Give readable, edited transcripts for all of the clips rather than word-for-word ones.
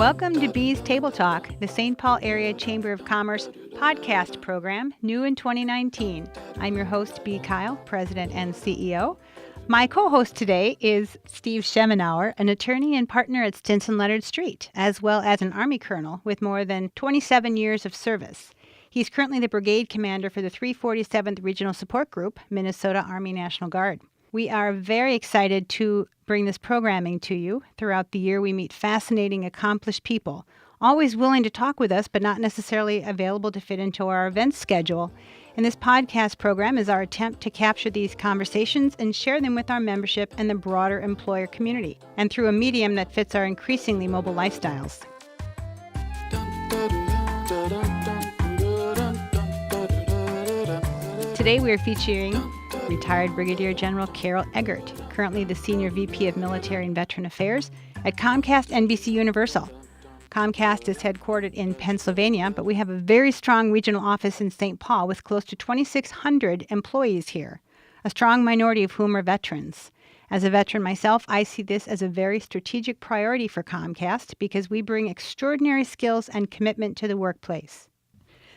Welcome to Bees Table Talk, the St. Paul Area Chamber of Commerce podcast program, new in 2019. I'm your host, Bee Kyle, President and CEO. My co-host today is Steve Schemenauer, an attorney and partner at Stinson Leonard Street, as well as an Army colonel with more than 27 years of service. He's currently the brigade commander for the 347th Regional Support Group, Minnesota Army National Guard. We are very excited to bring this programming to you. Throughout the year, we meet fascinating, accomplished people, always willing to talk with us, but not necessarily available to fit into our event schedule. And this podcast program is our attempt to capture these conversations and share them with our membership and the broader employer community, and through a medium that fits our increasingly mobile lifestyles. Today we are featuring retired Brigadier General Carol Eggert, currently the Senior VP of Military and Veteran Affairs at Comcast NBC Universal. Comcast is headquartered in Pennsylvania, but we have a very strong regional office in St. Paul with close to 2,600 employees here, a strong minority of whom are veterans. As a veteran myself, I see this as a very strategic priority for Comcast because we bring extraordinary skills and commitment to the workplace.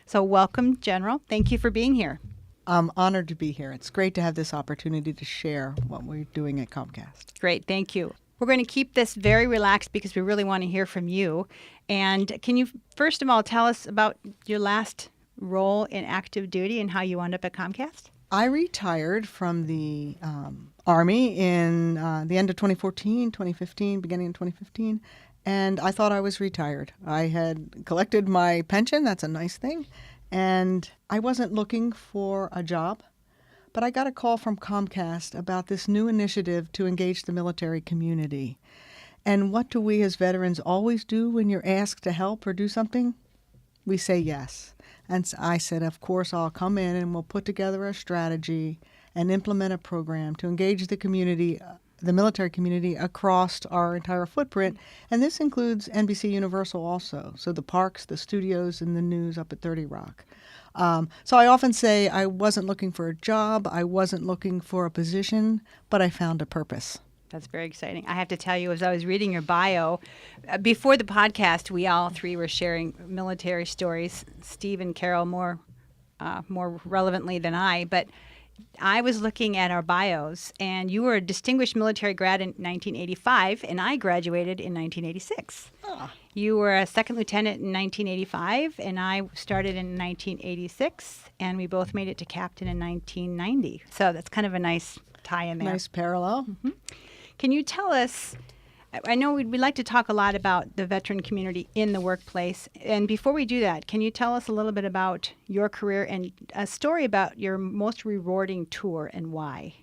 So welcome, General. Thank you for being here. I'm honored to be here. It's great to have this opportunity to share what we're doing at Comcast. Great, thank you. We're going to keep this very relaxed because we really want to hear from you. And can you, first of all, tell us about your last role in active duty and how you wound up at Comcast? I retired from the Army in the end of 2014, 2015, beginning of 2015, and I thought I was retired. I had collected my pension. That's a nice thing. And I wasn't looking for a job, but I got a call from Comcast about this new initiative to engage the military community. And what do we as veterans always do when you're asked to help or do something? We say yes. And so I said, of course, I'll come in and we'll put together a strategy and implement a program to engage the community, the military community, across our entire footprint. And this includes NBC Universal also, so the parks, the studios, and the news up at 30 Rock. So I often say I wasn't looking for a job, I wasn't looking for a position, but I found a purpose. That's very exciting. I have to tell you, as I was reading your bio, before the podcast, we all three were sharing military stories, Steve and Carol more relevantly than I, but I was looking at our bios, and you were a distinguished military grad in 1985, and I graduated in 1986. You were a second lieutenant in 1985, and I started in 1986, and we both made it to captain in 1990. So that's kind of a nice tie in there. Nice parallel. Mm-hmm. Can you tell us, I know we'd like to talk a lot about the veteran community in the workplace. And before we do that, can you tell us a little bit about your career and a story about your most rewarding tour and why?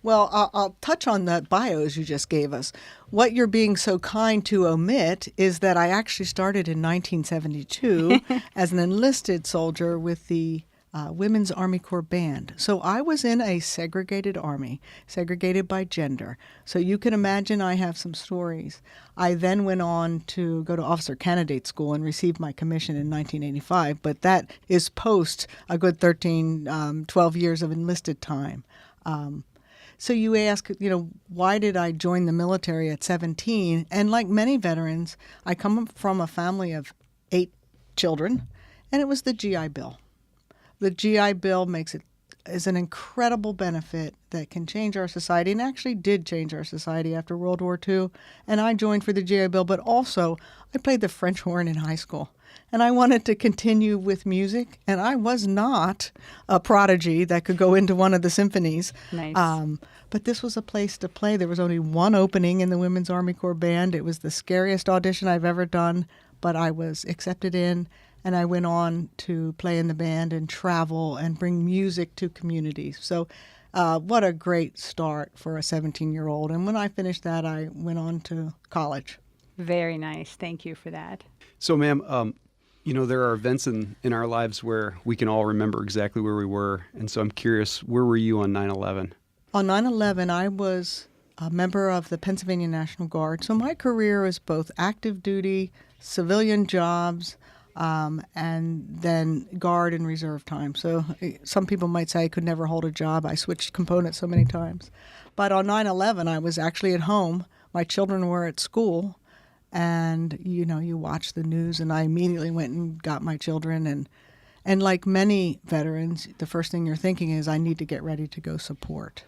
Well, I'll touch on that bios you just gave us. What you're being so kind to omit is that I actually started in 1972 as an enlisted soldier with the Women's Army Corps Band. So I was in a segregated army, segregated by gender. So you can imagine I have some stories. I then went on to go to officer candidate school and received my commission in 1985, but that is post a good 12 years of enlisted time. So you ask, why did I join the military at 17? And like many veterans, I come from a family of 8 children, and it was the GI Bill. The GI Bill is an incredible benefit that can change our society, and actually did change our society after World War II. And I joined for the GI Bill, but also I played the French horn in high school. And I wanted to continue with music, and I was not a prodigy that could go into one of the symphonies. Nice. But this was a place to play. There was only one opening in the Women's Army Corps Band. It was the scariest audition I've ever done, but I was accepted in. And I went on to play in the band and travel and bring music to communities. So what a great start for a 17-year-old. And when I finished that, I went on to college. Very nice. Thank you for that. So, ma'am, there are events in our lives where we can all remember exactly where we were. And so I'm curious, where were you on 9/11? On 9/11, I was a member of the Pennsylvania National Guard. So my career is both active duty, civilian jobs, and then guard and reserve time. So some people might say I could never hold a job. I switched components so many times. But on 9/11, I was actually at home. My children were at school, and you watch the news, and I immediately went and got my children, and like many veterans, the first thing you're thinking is, I need to get ready to go support.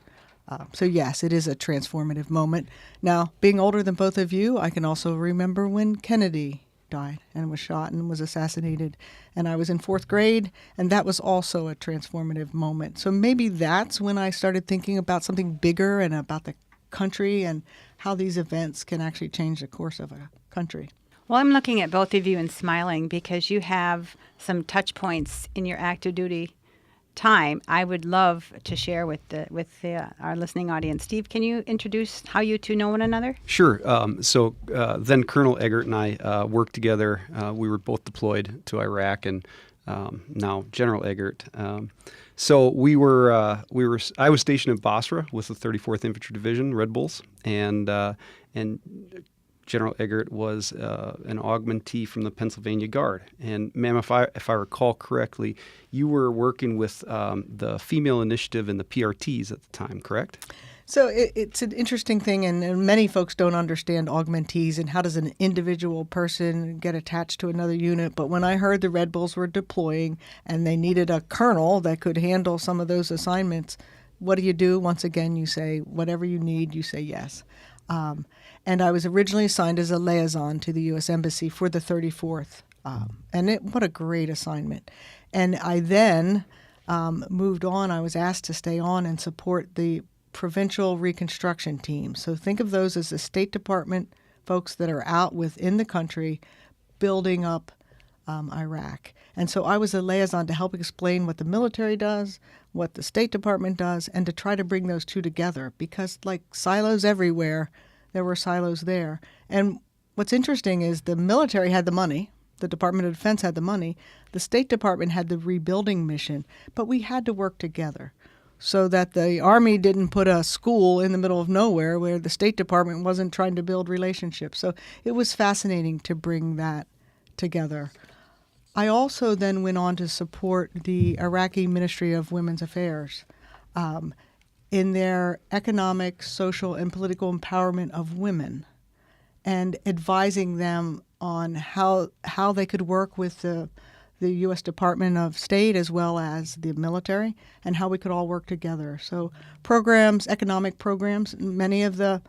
So yes, it is a transformative moment. Now, being older than both of you, I can also remember when Kennedy died and was shot and was assassinated, and I was in 4th grade, and that was also a transformative moment. So maybe that's when I started thinking about something bigger and about the country and how these events can actually change the course of a country. Well, I'm looking at both of you and smiling because you have some touch points in your active duty time I would love to share with our listening audience. Steve, can you introduce how you two know one another? Sure. So then Colonel Eggert and I worked together. We were both deployed to Iraq, and now General Eggert. So I was stationed in Basra with the 34th Infantry Division, Red Bulls, and General Eggert was an augmentee from the Pennsylvania Guard. And ma'am, if I recall correctly, you were working with the female initiative and the PRTs at the time, correct? So it's an interesting thing, and many folks don't understand augmentees and how does an individual person get attached to another unit. But when I heard the Red Bulls were deploying and they needed a colonel that could handle some of those assignments, what do? Once again, you say, whatever you need, you say yes. And I was originally assigned as a liaison to the U.S. Embassy for the 34th. What a great assignment. And I then moved on. I was asked to stay on and support the provincial reconstruction team. So think of those as the State Department folks that are out within the country building up Iraq. And so I was a liaison to help explain what the military does, what the State Department does, and to try to bring those two together, because like silos everywhere, there were silos there. And what's interesting is the military had the money, the Department of Defense had the money, the State Department had the rebuilding mission, but we had to work together so that the Army didn't put a school in the middle of nowhere where the State Department wasn't trying to build relationships. So it was fascinating to bring that together. I also then went on to support the Iraqi Ministry of Women's Affairs in their economic, social, and political empowerment of women, and advising them on how they could work with the U.S. Department of State as well as the military, and how we could all work together. So programs, economic programs, many of the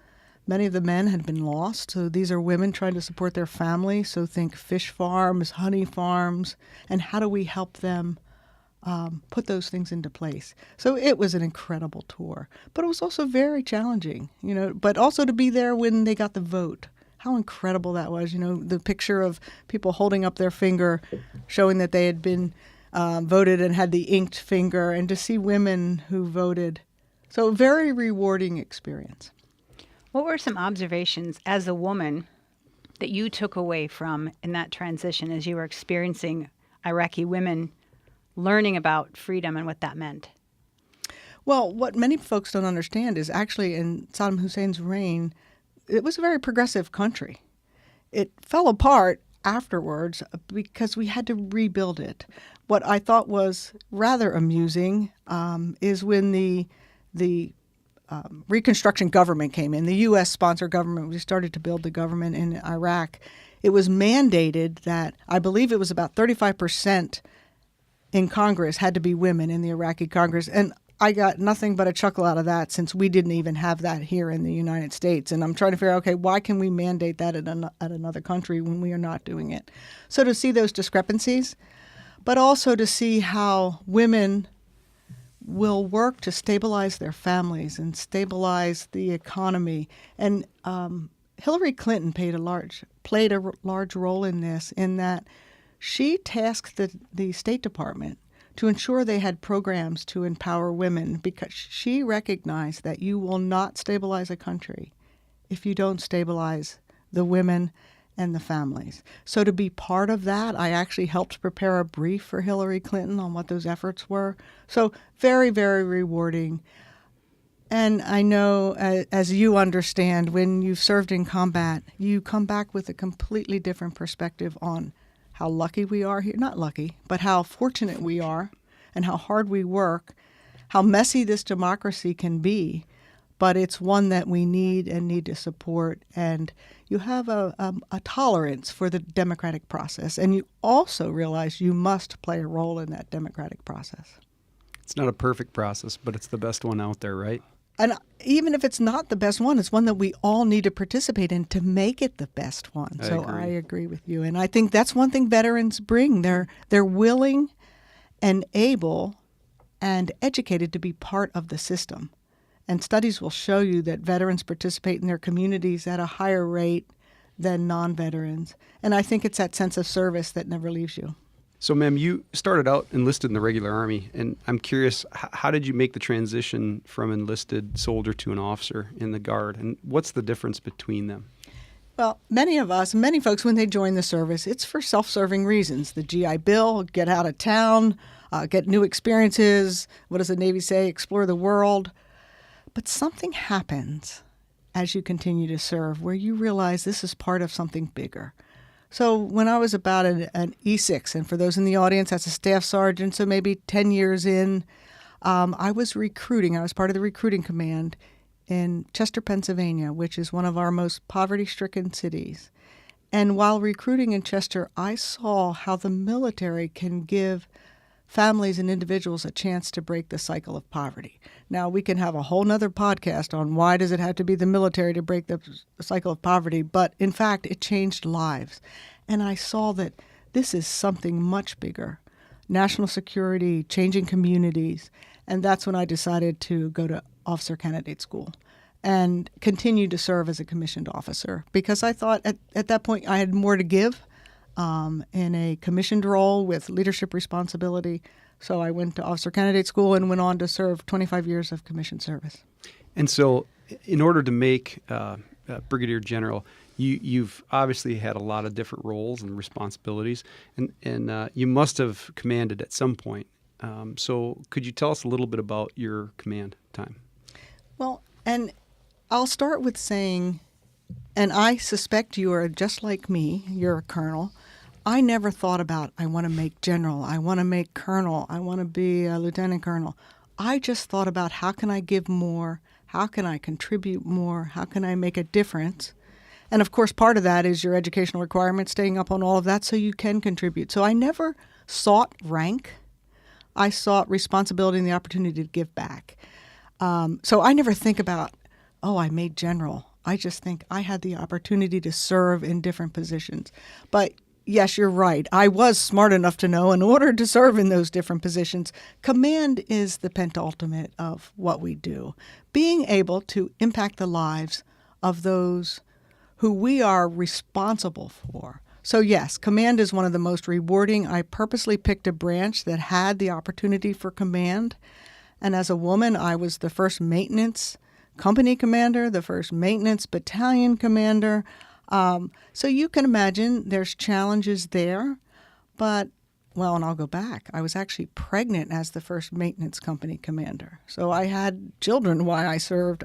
men had been lost. So these are women trying to support their family. So think fish farms, honey farms, and how do we help them put those things into place. So it was an incredible tour, but it was also very challenging, but also to be there when they got the vote. How incredible that was, the picture of people holding up their finger, showing that they had been voted and had the inked finger, and to see women who voted. So very rewarding experience. What were some observations as a woman that you took away from in that transition as you were experiencing Iraqi women learning about freedom and what that meant? Well, what many folks don't understand is actually in Saddam Hussein's reign, it was a very progressive country. It fell apart afterwards because we had to rebuild it. What I thought was rather amusing is when the Reconstruction government came in, the U.S.-sponsored government, we started to build the government in Iraq. It was mandated that, I believe it was about 35% in Congress had to be women in the Iraqi Congress. And I got nothing but a chuckle out of that, since we didn't even have that here in the United States. And I'm trying to figure out, okay, why can we mandate that at another country when we are not doing it? So to see those discrepancies, but also to see how women will work to stabilize their families and stabilize the economy. And Hillary Clinton played a large role in this, in that she tasked the State Department to ensure they had programs to empower women, because she recognized that you will not stabilize a country if you don't stabilize the women and the families. So to be part of that, I actually helped prepare a brief for Hillary Clinton on what those efforts were. So very, very rewarding. And I know, as you understand, when you've served in combat, you come back with a completely different perspective on how lucky we are here. Not lucky, but how fortunate we are, and how hard we work, how messy this democracy can be, but it's one that we need and need to support. And you have a tolerance for the democratic process, and you also realize you must play a role in that democratic process. It's not a perfect process, but it's the best one out there, right? And even if it's not the best one, it's one that we all need to participate in to make it the best one. I agree with you. And I think that's one thing veterans bring. They're willing and able and educated to be part of the system. And studies will show you that veterans participate in their communities at a higher rate than non-veterans. And I think it's that sense of service that never leaves you. So, ma'am, you started out enlisted in the regular Army, and I'm curious, how did you make the transition from enlisted soldier to an officer in the Guard, and what's the difference between them? Well, many folks, when they join the service, it's for self-serving reasons. The GI Bill, get out of town, get new experiences, what does the Navy say, explore the world. But something happens as you continue to serve where you realize this is part of something bigger. So when I was about an E6, and for those in the audience, that's a staff sergeant, so maybe 10 years in, I was recruiting. I was part of the recruiting command in Chester, Pennsylvania, which is one of our most poverty-stricken cities. And while recruiting in Chester, I saw how the military can give families and individuals a chance to break the cycle of poverty. Now, we can have a whole nother podcast on why does it have to be the military to break the cycle of poverty, but in fact, it changed lives. And I saw that this is something much bigger, national security, changing communities, and that's when I decided to go to officer candidate school and continue to serve as a commissioned officer because I thought at that point I had more to give in a commissioned role with leadership responsibility. So I went to officer candidate school and went on to serve 25 years of commissioned service. And so in order to make Brigadier General, you've obviously had a lot of different roles and responsibilities, and you must have commanded at some point. So could you tell us a little bit about your command time? Well, and I'll start with saying, and I suspect you are just like me, you're a colonel. I never thought about, I want to make general, I want to make colonel, I want to be a lieutenant colonel. I just thought about how can I give more, how can I contribute more, how can I make a difference? And of course, part of that is your educational requirements, staying up on all of that so you can contribute. So I never sought rank. I sought responsibility and the opportunity to give back. So I never think about, I made general. I just think I had the opportunity to serve in different positions. But yes, you're right. I was smart enough to know in order to serve in those different positions, command is the penultimate of what we do. Being able to impact the lives of those who we are responsible for. So yes, command is one of the most rewarding. I purposely picked a branch that had the opportunity for command. And as a woman, I was the first maintenance company commander, the first maintenance battalion commander. So you can imagine there's challenges there. But, and I'll go back. I was actually pregnant as the first maintenance company commander. So I had children while I served.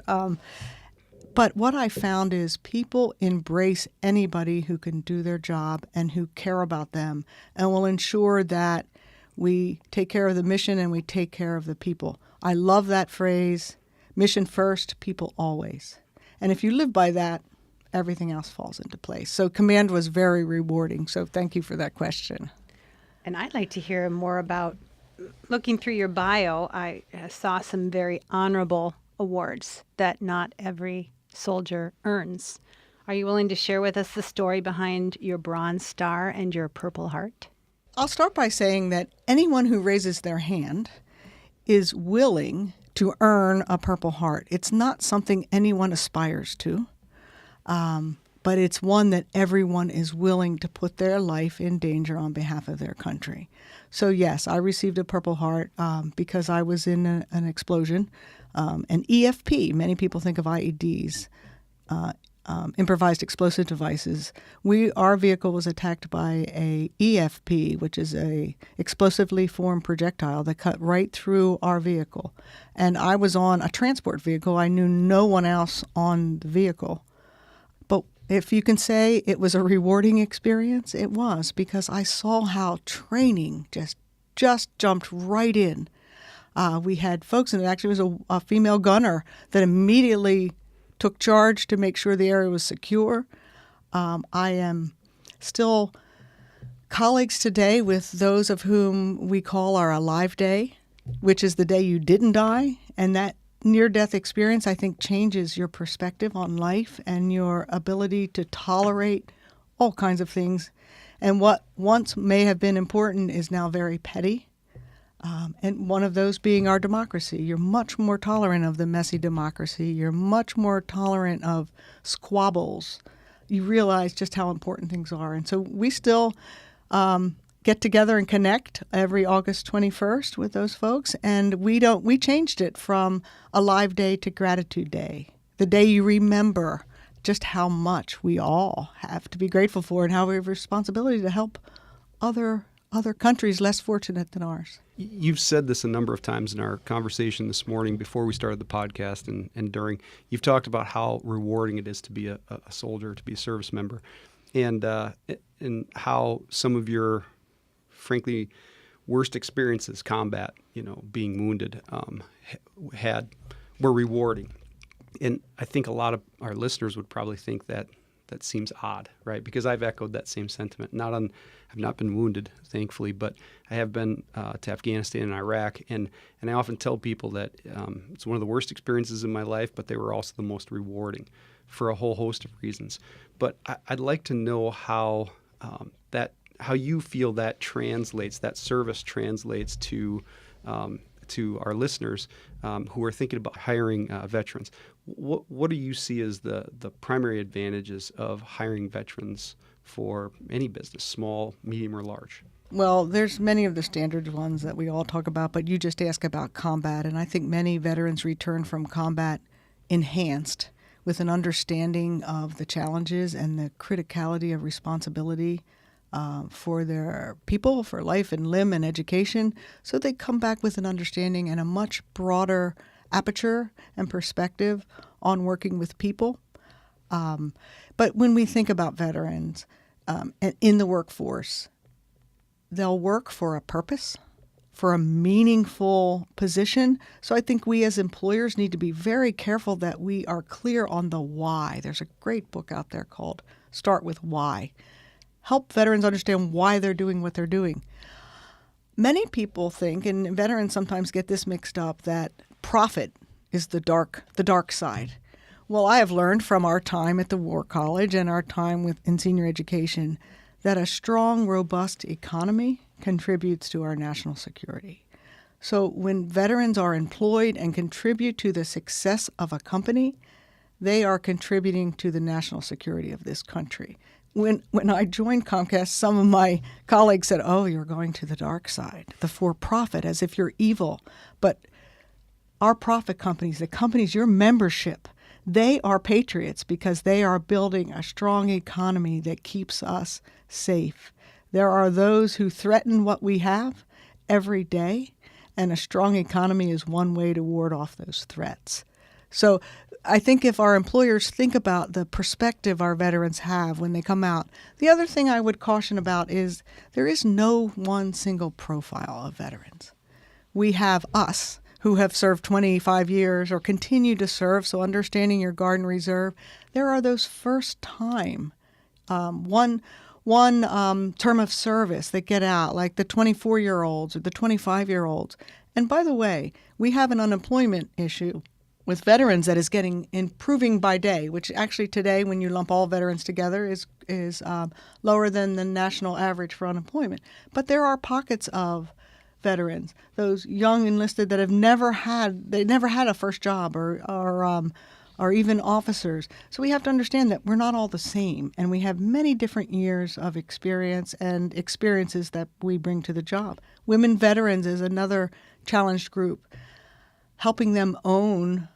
But what I found is people embrace anybody who can do their job and who care about them and will ensure that we take care of the mission and we take care of the people. I love that phrase, mission first, people always. And if you live by that, everything else falls into place. So command was very rewarding. So thank you for that question. And I'd like to hear more about, looking through your bio, I saw some very honorable awards that not every soldier earns. Are you willing to share with us the story behind your Bronze Star and your Purple Heart? I'll start by saying that anyone who raises their hand is willing to earn a Purple Heart. It's not something anyone aspires to, but it's one that everyone is willing to put their life in danger on behalf of their country. So yes, I received a Purple Heart because I was in an explosion. An EFP, many people think of IEDs, improvised explosive devices. Our vehicle was attacked by a EFP, which is a explosively formed projectile that cut right through our vehicle. And I was on a transport vehicle. I knew no one else on the vehicle. But if you can say it was a rewarding experience, it was, because I saw how training just jumped right in. We had folks, and it actually was a female gunner that immediately took charge to make sure the area was secure. I am still colleagues today with those of whom we call our Alive Day, which is the day you didn't die. And that near-death experience, I think, changes your perspective on life and your ability to tolerate all kinds of things. And what once may have been important is now very petty. And one of those being our democracy. You're much more tolerant of the messy democracy. You're much more tolerant of squabbles. You realize just how important things are. And so we still get together and connect every August 21st with those folks. And we changed it from Alive Day to Gratitude Day, the day you remember just how much we all have to be grateful for and how we have a responsibility to help other countries less fortunate than ours. You've said this a number of times in our conversation this morning before we started the podcast and during. You've talked about how rewarding it is to be a soldier, to be a service member, and how some of your, frankly, worst experiences, combat, being wounded, were rewarding. And I think a lot of our listeners would probably think that seems odd, right? Because I've echoed that same sentiment. I've not been wounded, thankfully, but I have been to Afghanistan and Iraq, and I often tell people that it's one of the worst experiences in my life, but they were also the most rewarding for a whole host of reasons. But I'd like to know how you feel that service translates to our listeners who are thinking about hiring veterans. What do you see as the primary advantages of hiring veterans for any business, small, medium, or large? Well, there's many of the standard ones that we all talk about, but you just ask about combat, and I think many veterans return from combat enhanced with an understanding of the challenges and the criticality of responsibility for their people, for life and limb and education. So they come back with an understanding and a much broader aperture and perspective on working with people. But when we think about veterans in the workforce, they'll work for a purpose, for a meaningful position. So I think we as employers need to be very careful that we are clear on the why. There's a great book out there called Start With Why. Help veterans understand why they're doing what they're doing. Many people think, and veterans sometimes get this mixed up, that profit is the dark side. Well, I have learned from our time at the War College and our time in senior education that a strong, robust economy contributes to our national security. So when veterans are employed and contribute to the success of a company, they are contributing to the national security of this country. When I joined Comcast, some of my colleagues said, "Oh, you're going to the dark side, the for-profit, as if you're evil." But our profit companies, the companies, your membership, they are patriots because they are building a strong economy that keeps us safe. There are those who threaten what we have every day, and a strong economy is one way to ward off those threats. So I think if our employers think about the perspective our veterans have when they come out, the other thing I would caution about is there is no one single profile of veterans. We have us who have served 25 years or continue to serve, so understanding your Guard and Reserve. There are those first time, one term of service that get out, like the 24-year-olds or the 25-year-olds. And by the way, we have an unemployment issue with veterans that is improving by day, which actually today, when you lump all veterans together, is lower than the national average for unemployment. But there are pockets of veterans, those young enlisted that have never had a first job or even officers. So we have to understand that we're not all the same, and we have many different years of experience and experiences that we bring to the job. Women veterans is another challenged group, helping them own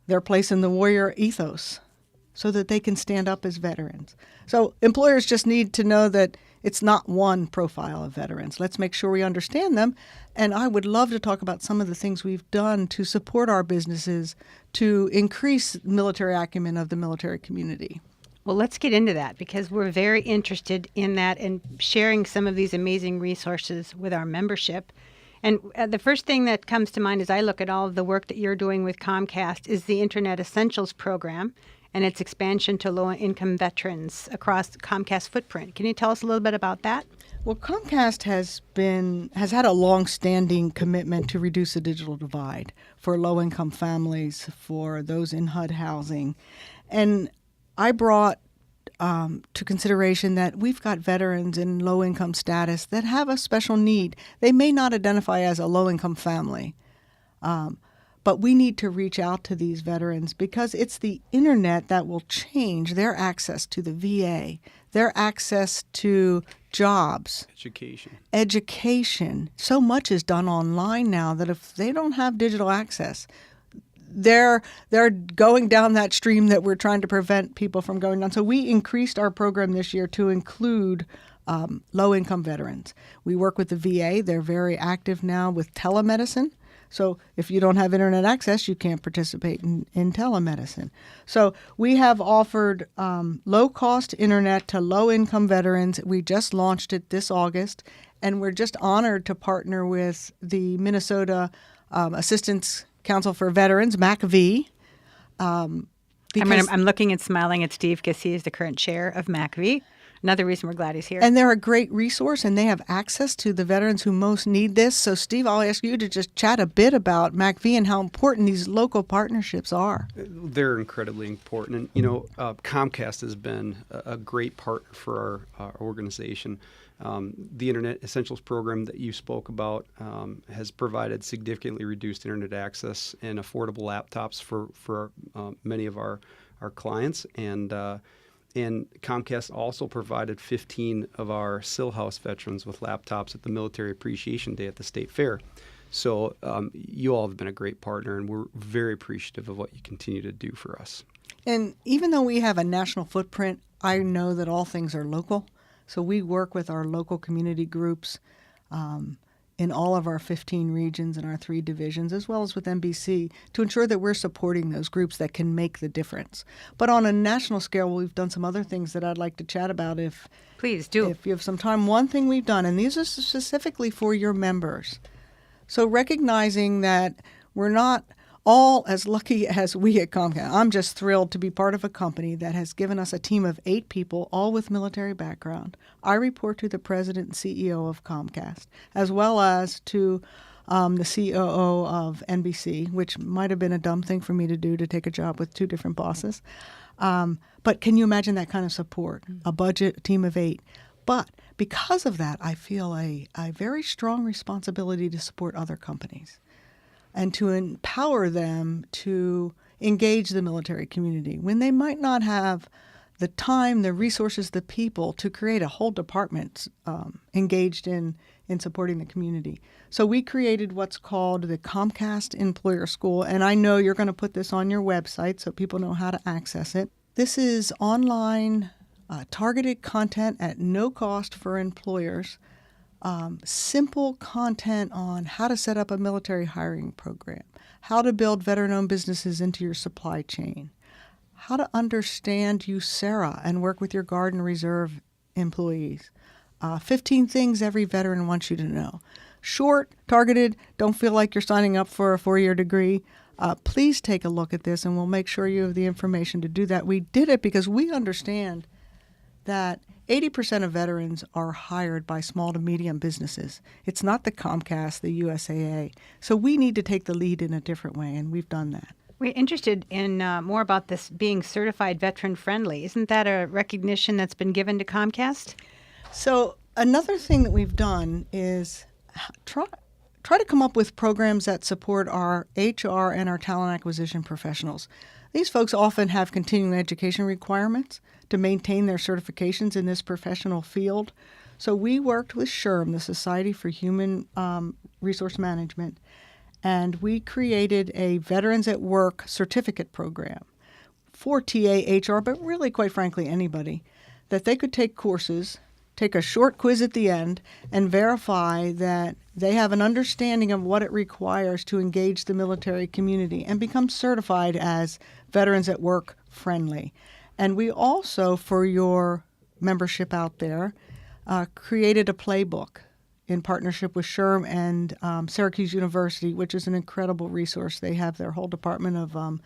their place in the warrior ethos so that they can stand up as veterans. So employers just need to know that it's not one profile of veterans. Let's make sure we understand them. And I would love to talk about some of the things we've done to support our businesses to increase military acumen of the military community. Well, let's get into that because we're very interested in that and sharing some of these amazing resources with our membership. And the first thing that comes to mind as I look at all of the work that you're doing with Comcast is the Internet Essentials program and its expansion to low-income veterans across Comcast footprint. Can you tell us a little bit about that? Well, Comcast has had a long-standing commitment to reduce the digital divide for low-income families, for those in HUD housing. And I brought to consideration that we've got veterans in low-income status that have a special need. They may not identify as a low-income family, but we need to reach out to these veterans because it's the internet that will change their access to the VA, their access to jobs. Education. So much is done online now that if they don't have digital access, they're going down that stream that we're trying to prevent people from going down. So we increased our program this year to include low-income veterans. We work with the VA. They're very active now with telemedicine. So if you don't have internet access, you can't participate in telemedicine. So we have offered low-cost internet to low-income veterans. We just launched it this August, and we're just honored to partner with the Minnesota Assistance Council for Veterans, MACV. I'm looking and smiling at Steve because he is the current chair of MACV. Another reason we're glad he's here. And they're a great resource, and they have access to the veterans who most need this. So, Steve, I'll ask you to just chat a bit about MACV and how important these local partnerships are. They're incredibly important. And, Comcast has been a great partner for our organization. The Internet Essentials program that you spoke about has provided significantly reduced internet access and affordable laptops for many of our clients. And Comcast also provided 15 of our Sill House veterans with laptops at the Military Appreciation Day at the State Fair. So you all have been a great partner, and we're very appreciative of what you continue to do for us. And even though we have a national footprint, I know that all things are local. So we work with our local community groups in all of our 15 regions and our 3 divisions, as well as with NBC, to ensure that we're supporting those groups that can make the difference. But on a national scale, we've done some other things that I'd like to chat about Please do. If you have some time. One thing we've done, and these are specifically for your members. So recognizing that we're not all as lucky as we at Comcast. I'm just thrilled to be part of a company that has given us a team of 8 people, all with military background. I report to the president and CEO of Comcast, as well as to the COO of NBC, which might have been a dumb thing for me to do, to take a job with 2 different bosses. But can you imagine that kind of support, a budget, a team of 8? But because of that, I feel a very strong responsibility to support other companies and to empower them to engage the military community when they might not have the time, the resources, the people to create a whole department engaged in supporting the community. So we created what's called the Comcast Employer School, and I know you're going to put this on your website so people know how to access it. This is online targeted content at no cost for employers. Simple content on how to set up a military hiring program, how to build veteran-owned businesses into your supply chain, how to understand USERRA and work with your Guard and Reserve employees. 15 things every veteran wants you to know. Short, targeted, don't feel like you're signing up for a 4-year degree. Please take a look at this, and we'll make sure you have the information to do that. We did it because we understand that 80% of veterans are hired by small to medium businesses. It's not the Comcast, the USAA. So we need to take the lead in a different way, and we've done that. We're interested in more about this being certified veteran-friendly. Isn't that a recognition that's been given to Comcast? So another thing that we've done is try to come up with programs that support our HR and our talent acquisition professionals. These folks often have continuing education requirements to maintain their certifications in this professional field. So we worked with SHRM, the Society for Human Resource Management, and we created a Veterans at Work certificate program for TA, HR, but really, quite frankly, anybody, that they could take courses, take a short quiz at the end, and verify that they have an understanding of what it requires to engage the military community and become certified as Veterans at Work friendly. And we also, for your membership out there, created a playbook in partnership with SHRM and Syracuse University, which is an incredible resource. They have their whole department of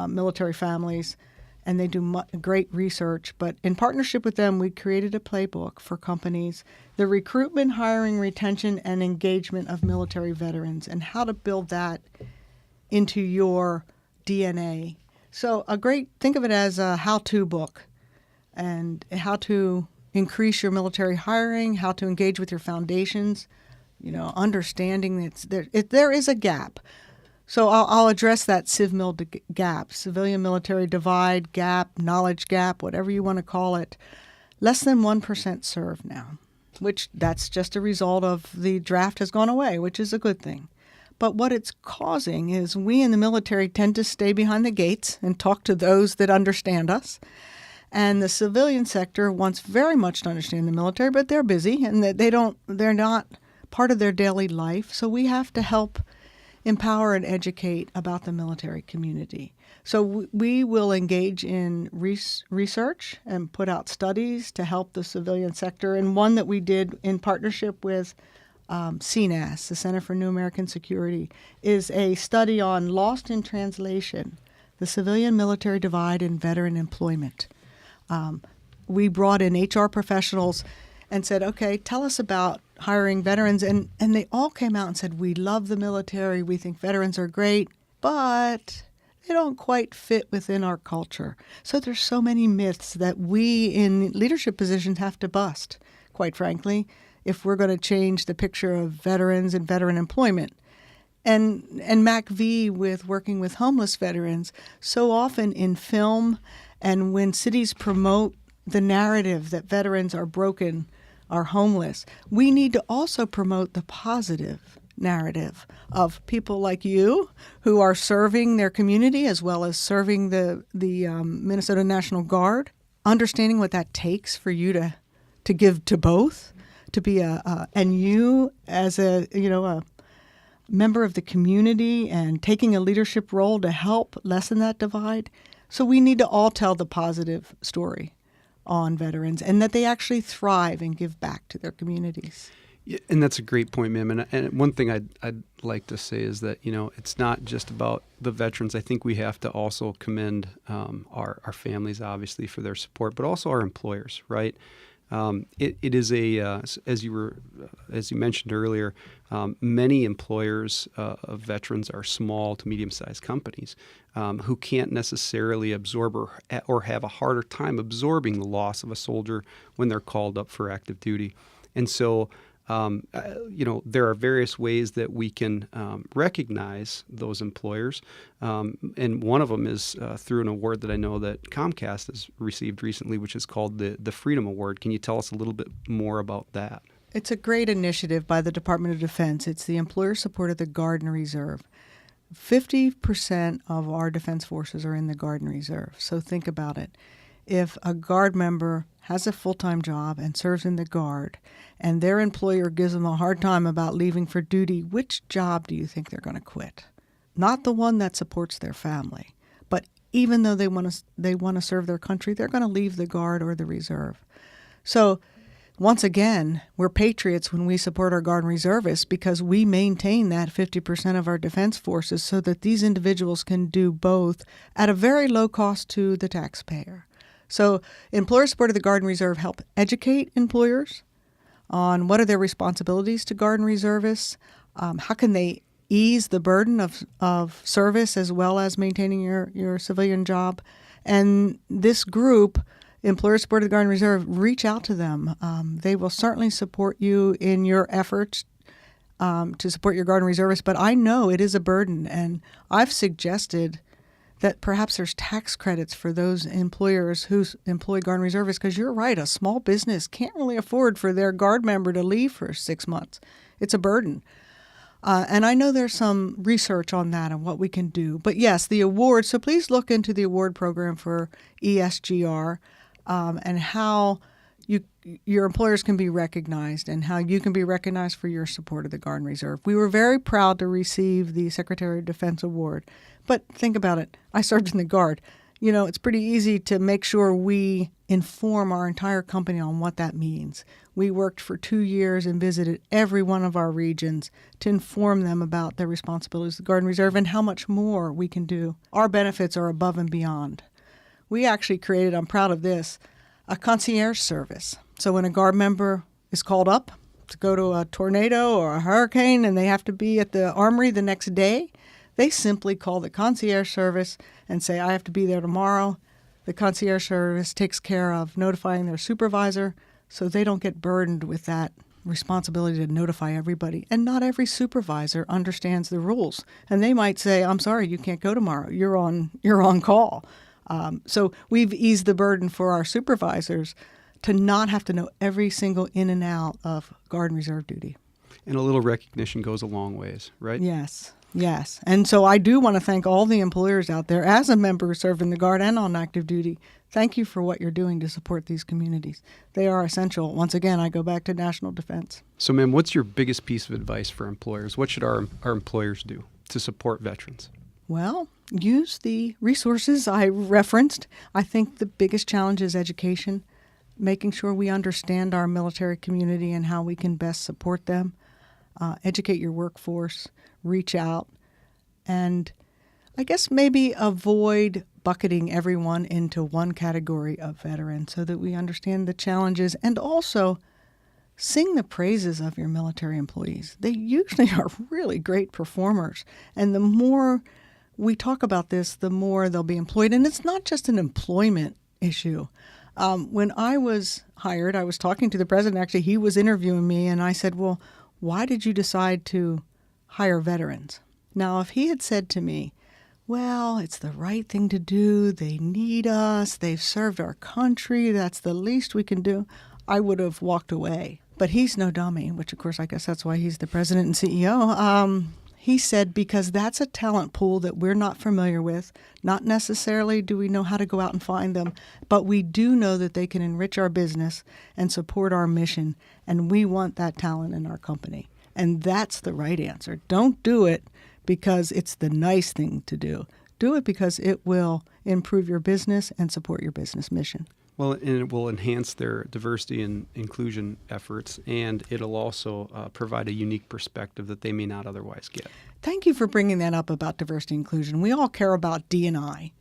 military families, and they do great research. But in partnership with them, we created a playbook for companies, the recruitment, hiring, retention, and engagement of military veterans, and how to build that into your DNA. So think of it as a how-to book, and how to increase your military hiring, how to engage with your foundations, understanding that there is a gap. So I'll address that CivMil gap, civilian-military divide, gap, knowledge gap, whatever you want to call it. Less than 1% serve now, which that's just a result of the draft has gone away, which is a good thing. But what it's causing is we in the military tend to stay behind the gates and talk to those that understand us. And the civilian sector wants very much to understand the military, but they're busy and they're not part of their daily life. So we have to help empower and educate about the military community. So we will engage in research and put out studies to help the civilian sector. And one that we did in partnership with CNAS, the Center for New American Security, is a study on lost in translation, the civilian-military divide in veteran employment. We brought in HR professionals and said, okay, tell us about hiring veterans. And they all came out and said, we love the military. We think veterans are great, but they don't quite fit within our culture. So there's so many myths that we in leadership positions have to bust, quite frankly, if we're going to change the picture of veterans and veteran employment. And MACV, with working with homeless veterans, so often in film and when cities promote the narrative that veterans are broken, are homeless, we need to also promote the positive narrative of people like you who are serving their community as well as serving the Minnesota National Guard, understanding what that takes for you to give to both, to be and you as a member of the community and taking a leadership role to help lessen that divide. So we need to all tell the positive story on veterans and that they actually thrive and give back to their communities. Yeah, and that's a great point, ma'am. And one thing I'd like to say is that, it's not just about the veterans. I think we have to also commend our families, obviously, for their support, but also our employers, right? It is as you mentioned earlier, many employers of veterans are small to medium-sized companies who can't necessarily absorb or have a harder time absorbing the loss of a soldier when they're called up for active duty. And so, there are various ways that we can recognize those employers, and one of them is through an award that I know that Comcast has received recently, which is called the Freedom Award. Can you tell us a little bit more about that? It's a great initiative by the Department of Defense. It's the employer support of the Guard and Reserve. 50% of our defense forces are in the Guard and Reserve. So think about it. If a Guard member has a full-time job and serves in the Guard, and their employer gives them a hard time about leaving for duty, which job do you think they're going to quit? Not the one that supports their family, but even though they want to serve their country, they're going to leave the Guard or the Reserve. So once again, we're patriots when we support our Guard and Reservists because we maintain that 50% of our defense forces so that these individuals can do both at a very low cost to the taxpayer. So employer support of the Guard and Reserve help educate employers on what are their responsibilities to Guard and Reservists, how can they ease the burden of service as well as maintaining your civilian job. And this group, Employer Support of the Guard and Reserve, reach out to them. They will certainly support you in your efforts to support your Guard and Reservists, but I know it is a burden, and I've suggested that perhaps there's tax credits for those employers who employ Guard and Reservists, because you're right, a small business can't really afford for their Guard member to leave for 6 months. It's a burden. And I know there's some research on that and what we can do. But yes, the award, so please look into the award program for ESGR and how your employers can be recognized and how you can be recognized for your support of the Guard and Reserve. We were very proud to receive the Secretary of Defense Award. But think about it. I served in the Guard. it's pretty easy to make sure we inform our entire company on what that means. We worked for 2 years and visited every one of our regions to inform them about their responsibilities of the Guard and Reserve and how much more we can do. Our benefits are above and beyond. We actually created, I'm proud of this, a concierge service. So when a Guard member is called up to go to a tornado or a hurricane and they have to be at the armory the next day, they simply call the concierge service and say, I have to be there tomorrow. The concierge service takes care of notifying their supervisor so they don't get burdened with that responsibility to notify everybody. And not every supervisor understands the rules. And they might say, I'm sorry, you can't go tomorrow. You're on call. So we've eased the burden for our supervisors to not have to know every single in and out of Guard and Reserve duty. And a little recognition goes a long ways, right? Yes. And so I do want to thank all the employers out there as a member who served in the Guard and on active duty. Thank you for what you're doing to support these communities. They are essential. Once again, I go back to national defense. So, ma'am, what's your biggest piece of advice for employers? What should our employers do to support veterans? Well, use the resources I referenced. I think the biggest challenge is education, making sure we understand our military community and how we can best support them. Educate your workforce, reach out, and I guess maybe avoid bucketing everyone into one category of veteran so that we understand the challenges, and also sing the praises of your military employees. They usually are really great performers, and the more we talk about this, the more they'll be employed. And it's not just an employment issue. When I was hired, I was talking to the president. Actually, he was interviewing me, and I said, well, why did you decide to hire veterans? Now, if he had said to me, well, it's the right thing to do, they need us, they've served our country, that's the least we can do, I would have walked away. But he's no dummy, which of course I guess that's why he's the president and CEO. He said, because that's a talent pool that we're not familiar with. Not necessarily do we know how to go out and find them, but we do know that they can enrich our business and support our mission, and we want that talent in our company. And that's the right answer. Don't do it because it's the nice thing to do. Do it because it will improve your business and support your business mission. Well, and it will enhance their diversity and inclusion efforts, and it'll also provide a unique perspective that they may not otherwise get. Thank you for bringing that up about diversity and inclusion. We all care about D&I,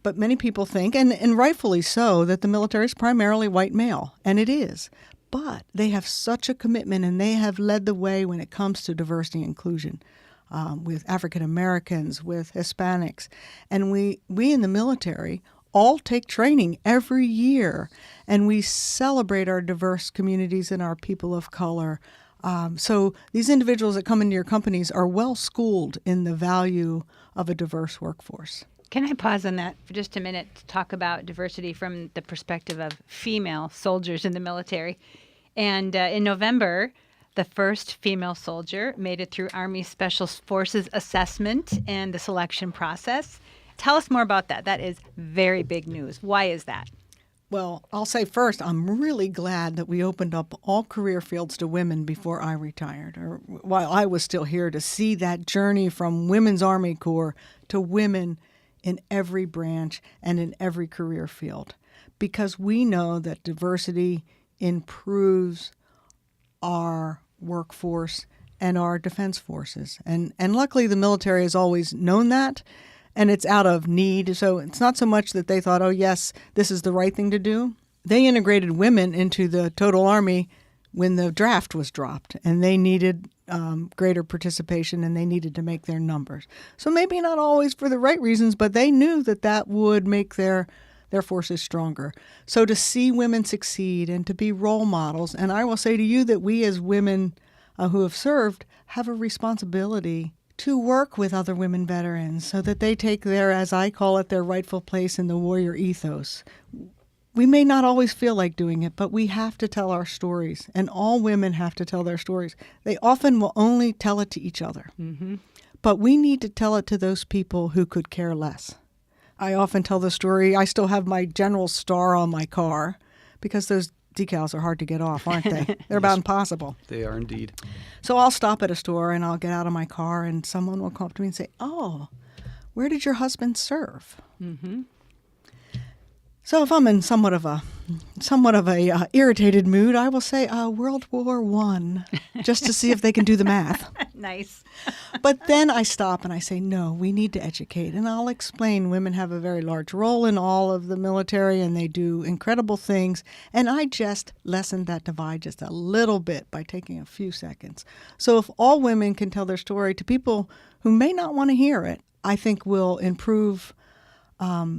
but many people think, and rightfully so, that the military is primarily white male, and it is. But they have such a commitment, and they have led the way when it comes to diversity and inclusion. With African Americans, with Hispanics, and we in the military all take training every year, and we celebrate our diverse communities and our people of color. So these individuals that come into your companies are well schooled in the value of a diverse workforce. Can I pause on that for just a minute to talk about diversity from the perspective of female soldiers in the military? And in November, the first female soldier made it through Army Special Forces assessment and the selection process. Tell us more about that. That is very big news. Why is that? Well, I'll say first, I'm really glad that we opened up all career fields to women before I retired, or while I was still here, to see that journey from Women's Army Corps to women in every branch and in every career field. Because we know that diversity improves our workforce and our defense forces. And luckily, the military has always known that, and it's out of need. So it's not so much that they thought, oh, yes, this is the right thing to do. They integrated women into the total Army when the draft was dropped, and they needed greater participation, and they needed to make their numbers. So maybe not always for the right reasons, but they knew that that would make their forces stronger. So to see women succeed and to be role models, and I will say to you that we as women who have served have a responsibility to work with other women veterans so that they take their, as I call it, their rightful place in the warrior ethos. We may not always feel like doing it, but we have to tell our stories, and all women have to tell their stories. They often will only tell it to each other. Mm-hmm. But we need to tell it to those people who could care less. I often tell the story, I still have my General star on my car because those decals are hard to get off, aren't they? They're about impossible. They are indeed. So I'll stop at a store and I'll get out of my car and someone will come up to me and say, oh, where did your husband serve? Mm-hmm. So if I'm in somewhat of a irritated mood, I will say World War I, just to see if they can do the math. Nice. But then I stop and I say, no, we need to educate. And I'll explain women have a very large role in all of the military and they do incredible things. And I just lessen that divide just a little bit by taking a few seconds. So if all women can tell their story to people who may not want to hear it, I think will improve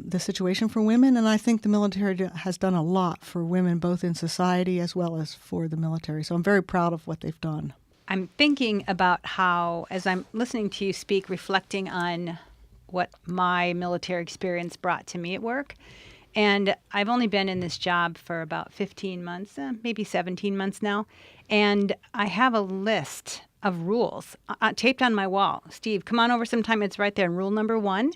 the situation for women. And I think the military has done a lot for women, both in society as well as for the military. So I'm very proud of what they've done. I'm thinking about how, as I'm listening to you speak, reflecting on what my military experience brought to me at work. And I've only been in this job for about 15 months, maybe 17 months now. And I have a list of rules taped on my wall. Steve, come on over sometime. It's right there. And rule number 1,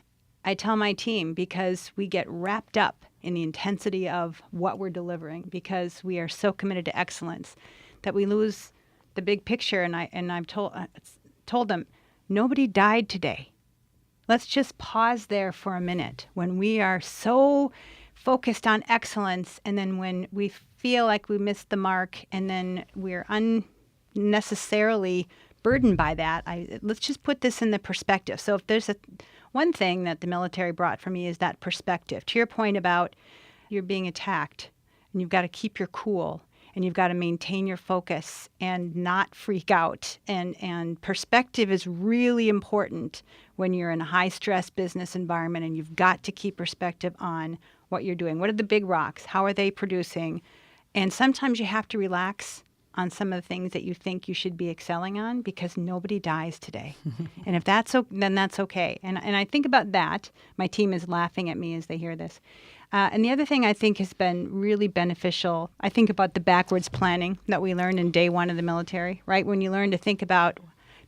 I tell my team, because we get wrapped up in the intensity of what we're delivering, because we are so committed to excellence, that we lose the big picture. And I've told them, nobody died today. Let's just pause there for a minute when we are so focused on excellence, and then when we feel like we missed the mark, and then we're unnecessarily burdened by that. Let's just put this in the perspective. So if there's one thing that the military brought for me is that perspective. To your point about you're being attacked and you've got to keep your cool and you've got to maintain your focus and not freak out. And perspective is really important when you're in a high-stress business environment, and you've got to keep perspective on what you're doing. What are the big rocks? How are they producing? And sometimes you have to relax on some of the things that you think you should be excelling on, because nobody dies today. And if that's then that's okay. And I think about that. My team is laughing at me as they hear this. And the other thing I think has been really beneficial, I think about the backwards planning that we learned in day 1 of the military, right? When you learn to think about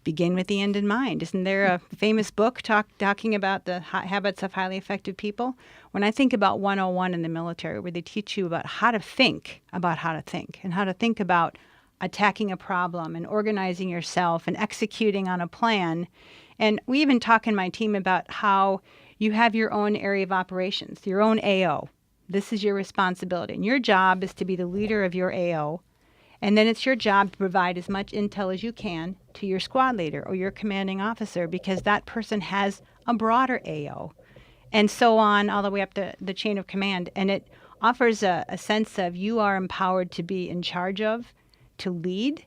begin with the end in mind. Isn't there a famous book talking about the habits of highly effective people? When I think about 101 in the military, where they teach you about how to think about how to think, and how to think about attacking a problem and organizing yourself and executing on a plan. And we even talk in my team about how you have your own area of operations, your own AO. This is your responsibility. And your job is to be the leader of your AO. And then it's your job to provide as much intel as you can to your squad leader or your commanding officer, because that person has a broader AO. And so on, all the way up the chain of command. And it offers a sense of you are empowered to be in charge of, to lead,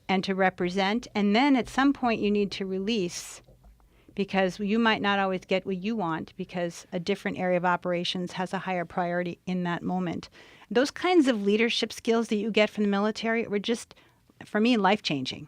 and to represent. And then at some point you need to release, because you might not always get what you want, because a different area of operations has a higher priority in that moment. Those kinds of leadership skills that you get from the military were just, for me, life-changing.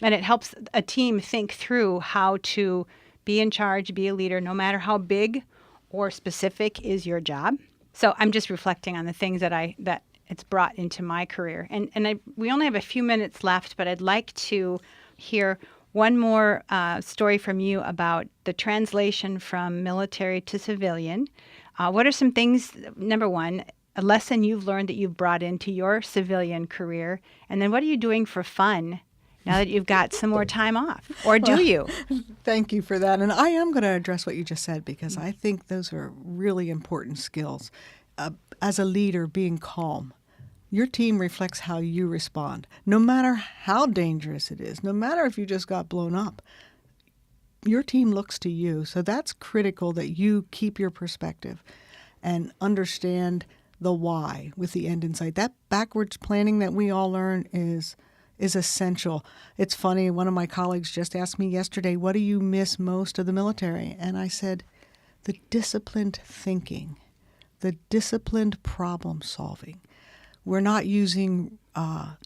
And it helps a team think through how to be in charge, be a leader, no matter how big or specific is your job. So I'm just reflecting on the things that it's brought into my career. And we only have a few minutes left, but I'd like to hear one more story from you about the translation from military to civilian. What are some things, number 1, a lesson you've learned that you've brought into your civilian career? And then what are you doing for fun now that you've got some more time off? Or do you? Thank you for that. And I am going to address what you just said, because I think those are really important skills. As a leader, being calm. Your team reflects how you respond. No matter how dangerous it is, no matter if you just got blown up, your team looks to you. So that's critical, that you keep your perspective and understand the why with the end in sight. That backwards planning that we all learn is essential. It's funny, one of my colleagues just asked me yesterday, what do you miss most of the military? And I said, the disciplined thinking, the disciplined problem solving. We're not using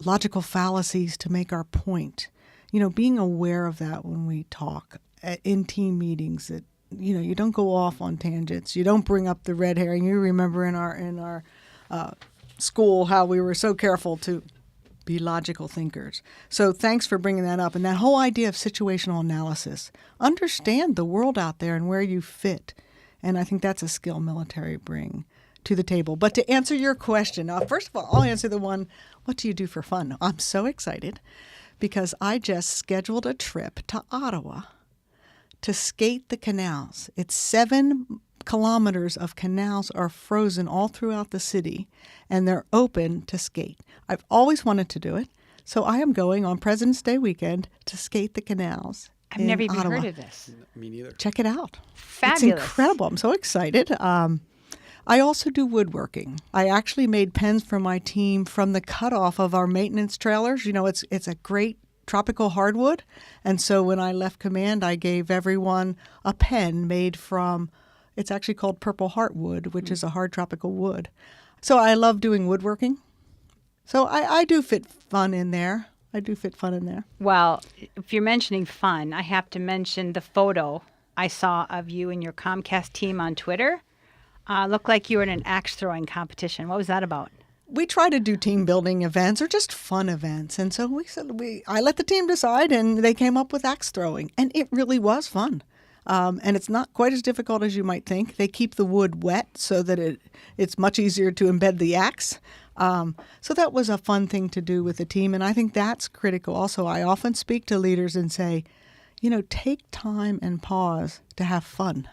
logical fallacies to make our point. Being aware of that when we talk in team meetings, that you don't go off on tangents. You don't bring up the red herring. You remember in our school how we were so careful to be logical thinkers. So thanks for bringing that up. And that whole idea of situational analysis. Understand the world out there and where you fit. And I think that's a skill military bring to the table. But to answer your question, first of all, I'll answer the one, what do you do for fun? I'm so excited because I just scheduled a trip to Ottawa to skate the canals. It's 7 kilometers of canals are frozen all throughout the city, and they're open to skate. I've always wanted to do it, so I am going on President's Day weekend to skate the canals. I've never even Ottawa. heard of this. Me neither. Check it out. Fabulous. It's incredible. I'm so excited. I also do woodworking. I actually made pens for my team from the cutoff of our maintenance trailers. You know, it's a great tropical hardwood. And so when I left command, I gave everyone a pen made from, it's actually called Purple Heartwood, which is a hard tropical wood. So I love doing woodworking. So I do fit fun in there. Well, if you're mentioning fun, I have to mention the photo I saw of you and your Comcast team on Twitter. Looked like you were in an axe throwing competition. What was that about? We try to do team building events or just fun events. And so I let the team decide, and they came up with axe throwing. And it really was fun. And it's not quite as difficult as you might think. They keep the wood wet so that it's much easier to embed the axe. So that was a fun thing to do with the team. And I think that's critical. Also, I often speak to leaders and say, you know, take time and pause to have fun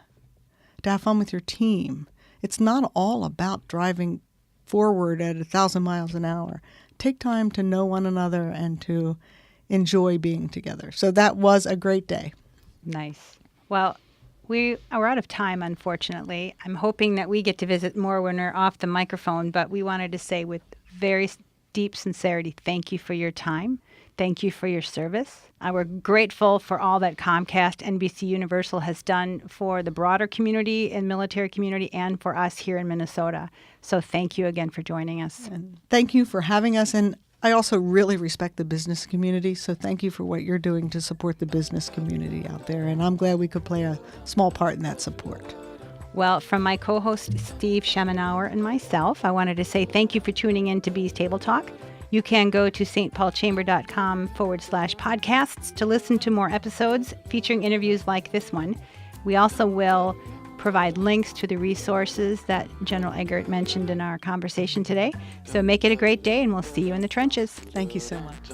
with your team. It's not all about driving forward at 1,000 miles an hour. Take time to know one another and to enjoy being together. So that was a great day. Nice. Well, we're out of time, unfortunately. I'm hoping that we get to visit more when we're off the microphone, but we wanted to say with very deep sincerity, thank you for your time. Thank you for your service. We're grateful for all that Comcast NBC Universal has done for the broader community and military community and for us here in Minnesota. So thank you again for joining us. And thank you for having us. And I also really respect the business community. So thank you for what you're doing to support the business community out there. And I'm glad we could play a small part in that support. Well, from my co-host Steve Schemenauer and myself, I wanted to say thank you for tuning in to Bee's Table Talk. You can go to stpaulchamber.com/podcasts to listen to more episodes featuring interviews like this one. We also will provide links to the resources that General Eggert mentioned in our conversation today. So make it a great day, and we'll see you in the trenches. Thank you so much.